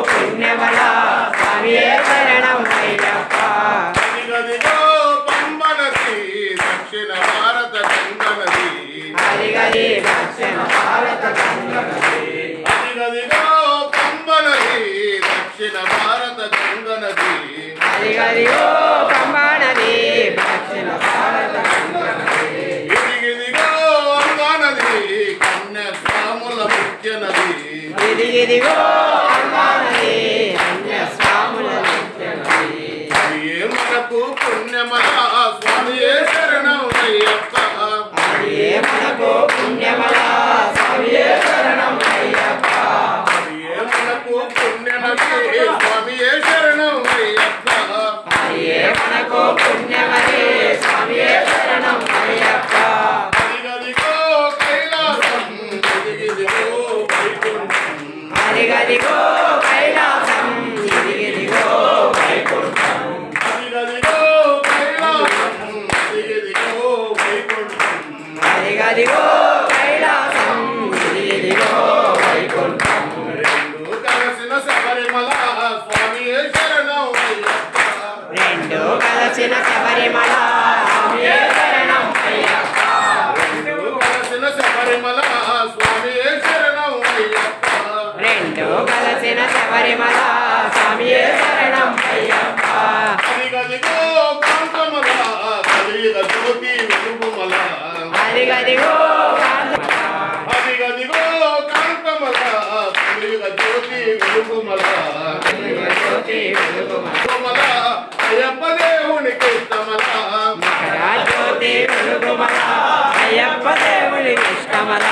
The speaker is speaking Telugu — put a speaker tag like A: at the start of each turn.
A: పుణ్యమల స్వామియే శరణం అయ్యప్ప
B: అదిగదిగో పంబనది దక్షిణ భారత గంగనది
A: అదిగది దక్షిణ భారత గంగనది
B: అదిగదిగో పంబనది దక్షిణ భారత గంగనది
A: అదిగదిగో పంబనది దక్షిణ భారత గంగనది
B: ఇదిగిదిగో అంగానది కన్యాస్వాముల ముఖ్య నది
A: ఇదిగిదిగో అంగానది కన్యాస్వాముల ముఖ్య నది
B: ఏ మనకు పుణ్యమల స్వామియే శరణం అయ్యప్ప
A: ఏ మనకు పుణ్యమల స్వామియే శరణం అయ్యప్ప
B: ఏ మనకు పుణ్యమలే స్వామియే శరణం అయ్యప్ప
A: ఏ మనకు పుణ్యమలే స్వామియే శరణం అయ్యప్ప
B: అదిగదిగో కైలాసం ఇదిగిదిగో వైకుంఠం
A: అదిగదిగో కైలాసం ఇదిగిదిగో వైకుంఠం
B: అదిగదిగో కైలాసం ఇదిగిదిగో వైకుంఠం
A: అదిగదిగో కైలాసం ఇదిగిదిగో వైకుంఠం
B: రెండు కలిసిన శబరిమల స్వామియే శరణం అయ్యప్ప
A: రెండు కలిసిన శబరిమల స్వామియే శరణం అయ్యప్ప
B: రెండు కలిసిన శబరిమల స్వామియే శరణం అయ్యప్ప
A: రెండు కలిసిన శబరిమల స్వామియే శరణం అయ్యప్ప
B: అదిగదిగో కాంతమల కలియుగ జ్యోతి వెలుగుమల
A: అదిగదిగో
B: అదిగదిగో కాంతమల కలియుగ జ్యోతి వెలుగుమల
A: జ్యోతి వెలుగుమల
B: వెలుగుమల అయ్యప్ప దేవునికి ఇష్టమల
A: జ్యోతి వెలుగుమల అయ్యప్ప దేవుని ఇష్టమల